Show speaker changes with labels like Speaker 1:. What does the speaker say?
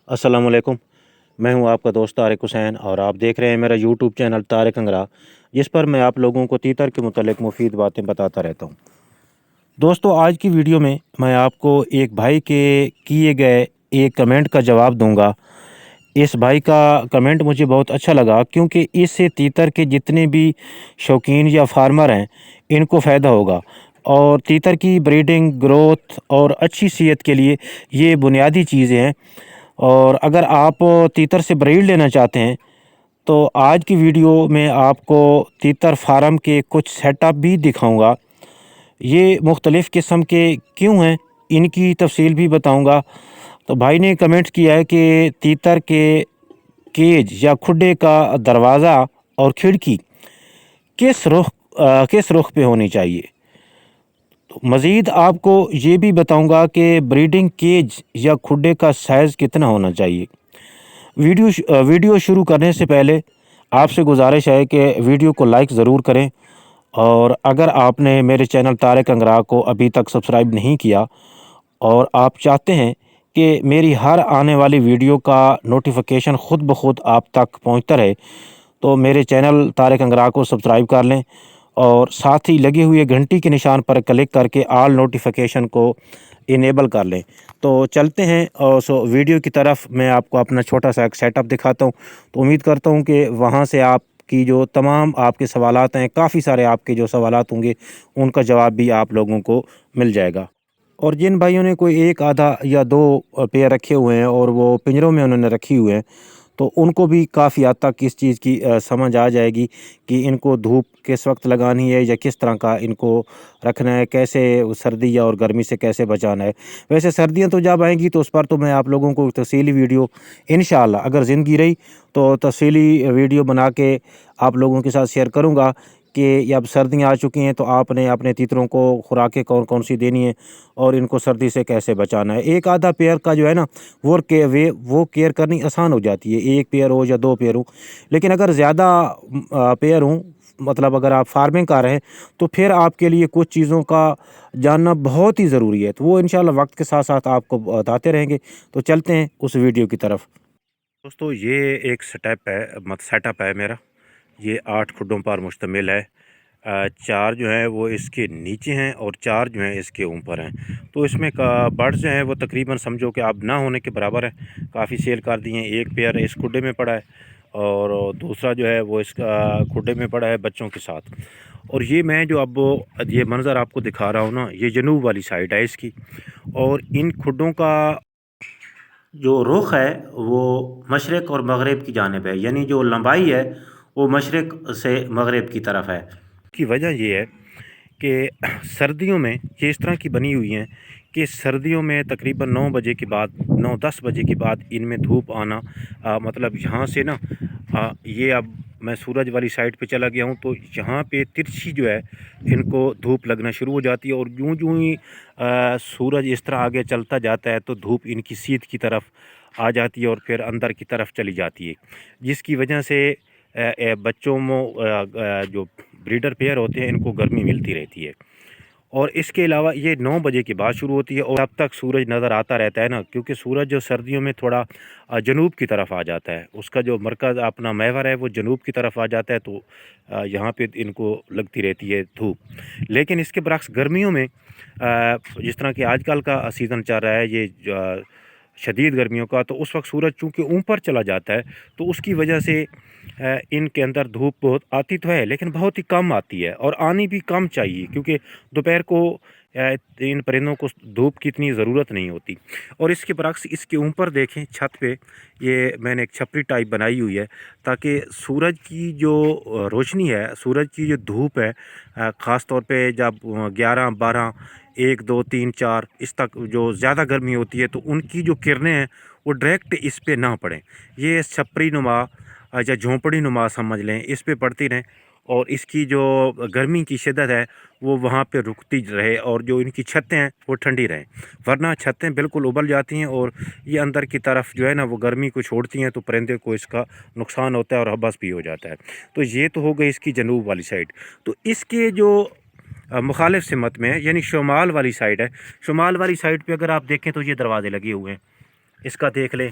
Speaker 1: अस्सलाम वालेकुम। मैं हूं आपका दोस्त तारिक हुसैन और आप देख रहे हैं मेरा यूट्यूब चैनल तारिक अंगरा, जिस पर मैं आप लोगों को तीतर के मुतालिक मुफीद बातें बताता रहता हूं। दोस्तों, आज की वीडियो में मैं आपको एक भाई के किए गए एक कमेंट का जवाब दूंगा। इस भाई का कमेंट मुझे बहुत अच्छा लगा, क्योंकि इससे तीतर के जितने भी शौकीन या फार्मर हैं, इनको फ़ायदा होगा। और तीतर की ब्रीडिंग, ग्रोथ और अच्छी सेहत के लिए ये बुनियादी चीज़ें हैं। और अगर आप तीतर से ब्रीड लेना चाहते हैं, तो आज की वीडियो में आपको तीतर फार्म के कुछ सेटअप भी दिखाऊंगा। ये मुख्तलिफ़ किस्म के क्यों हैं, इनकी तफसील भी बताऊंगा। तो भाई ने कमेंट किया है कि तीतर के केज या खुडे का दरवाज़ा और खिड़की किस रुख पे होनी चाहिए। तो मज़ीद आपको ये भी बताऊंगा कि ब्रीडिंग केज या खुडे का साइज़ कितना होना चाहिए। वीडियो शुरू करने से पहले आपसे गुजारिश है कि वीडियो को लाइक ज़रूर करें, और अगर आपने मेरे चैनल तारिक अंगरा को अभी तक सब्सक्राइब नहीं किया और आप चाहते हैं कि मेरी हर आने वाली वीडियो का नोटिफिकेशन ख़ुद ब खुद आप तक पहुंचता रहे, तो मेरे चैनल तारिक अंगरा को सब्सक्राइब कर लें और साथ ही लगे हुए घंटी के निशान पर क्लिक करके ऑल नोटिफिकेशन को इनेबल कर लें। तो चलते हैं और वीडियो की तरफ। मैं आपको अपना छोटा सा एक सेटअप दिखाता हूँ। तो उम्मीद करता हूँ कि वहाँ से आपकी जो तमाम आपके सवालात हैं, काफ़ी सारे आपके जो सवालात होंगे, उनका जवाब भी आप लोगों को मिल जाएगा। और जिन भाइयों ने कोई एक आधा या दो पेयर रखे हुए हैं और वो पिंजरों में उन्होंने रखी हुए हैं, तो उनको भी काफ़ी हद तक इस चीज़ की समझ आ जाएगी कि इनको धूप किस वक्त लगानी है या किस तरह का इनको रखना है, कैसे सर्दी या और गर्मी से कैसे बचाना है। वैसे सर्दियां तो जब आएंगी तो उस पर तो मैं आप लोगों को तफसीली वीडियो इंशाअल्लाह अगर ज़िंदगी रही तो तफसीली वीडियो बना के आप लोगों के साथ शेयर करूँगा कि अब सर्दियाँ आ चुकी हैं, तो आपने अपने तीतरों को खुराकें कौन कौन सी देनी है और इनको सर्दी से कैसे बचाना है। एक आधा पेयर का जो है ना, वो केयर करनी आसान हो जाती है, एक पेयर हो या दो पेयर हो। लेकिन अगर ज़्यादा पेयर हों, मतलब अगर आप फार्मिंग कर रहे हैं, तो फिर आपके लिए कुछ चीज़ों का जानना बहुत ही ज़रूरी है। तो वो इंशाल्लाह वक्त के साथ साथ आपको बताते रहेंगे। तो चलते हैं उस वीडियो की तरफ। दोस्तों, ये एक सेटअप है मेरा। ये 8 खुडों पर मुश्तमिल है। 4 जो हैं वो इसके नीचे हैं और 4 जो हैं इसके ऊपर हैं। तो इसमें का बर्ड्स जो हैं वो तकरीबन समझो कि अब ना होने के बराबर है। काफ़ी सेल कर दिए हैं। एक पेयर इस खुडे में पड़ा है और दूसरा जो है वो इसका खुडे में पड़ा है बच्चों के साथ। और ये मैं जो अब ये मंज़र आपको दिखा रहा हूँ ना, ये जनूब वाली साइड है इसकी। और इन खुडों का जो रुख है वो मशरक़ और मग़रिब की जानिब है, यानी जो लंबाई है वो मशरक़ से मग़रिब की तरफ है। की वजह ये है कि सर्दियों में ये इस तरह की बनी हुई हैं कि सर्दियों में तकरीबन 9 बजे के बाद, 9-10 बजे के बाद इनमें धूप आना, मतलब यहाँ से ना, ये अब मैं सूरज वाली साइड पे चला गया हूँ, तो यहाँ पे तिरछी जो है इनको धूप लगना शुरू हो जाती है। और यूं ही सूरज इस तरह आगे चलता जाता है तो धूप इनकी सीध की तरफ आ जाती है और फिर अंदर की तरफ चली जाती है, जिसकी वजह से बच्चों में जो ब्रीडर पेयर होते हैं इनको गर्मी मिलती रहती है। और इसके अलावा ये 9 बजे के बाद शुरू होती है और अब तक सूरज नज़र आता रहता है ना, क्योंकि सूरज जो सर्दियों में थोड़ा जनूब की तरफ आ जाता है, उसका जो मरकज़ अपना महवर है वो जनूब की तरफ आ जाता है, तो यहाँ पे इनको लगती रहती है धूप। लेकिन इसके बरक्स गर्मियों में जिस तरह कि आजकल का सीज़न चल रहा है, ये शदीद गर्मियों का, तो उस वक्त सूरज चूँकि ऊपर चला जाता है, तो उसकी वजह से इनके अंदर धूप बहुत आती तो है, लेकिन बहुत ही कम आती है और आनी भी कम चाहिए, क्योंकि दोपहर को इन परिंदों को धूप की इतनी ज़रूरत नहीं होती। और इसके बरक्स इसके ऊपर देखें, छत पे ये मैंने एक छपरी टाइप बनाई हुई है, ताकि सूरज की जो रोशनी है, सूरज की जो धूप है, ख़ास तौर पे जब 11, 12, 1, 2, 3, 4 इस तक जो ज़्यादा गर्मी होती है, तो उनकी जो किरणें हैं वो डायरेक्ट इस पे ना पड़ें। ये छपरी नुमा या झोंपड़ी नुमा समझ लें, इस पे पड़ती रहें और इसकी जो गर्मी की शिद्दत है वो वहाँ पे रुकती रहे, और जो इनकी छतें हैं वो ठंडी रहें। वरना छतें बिल्कुल उबल जाती हैं और ये अंदर की तरफ जो है ना वो गर्मी को छोड़ती हैं, तो परिंदे को इसका नुकसान होता है और हबस भी हो जाता है। तो ये तो हो गई इसकी जनूब वाली साइड। तो इसके जो मुखालिफ सिमत में है, यानी शुमाल वाली साइड है। शुमाल वाली साइड पे अगर आप देखें तो ये दरवाज़े लगे हुए हैं, इसका देख लें।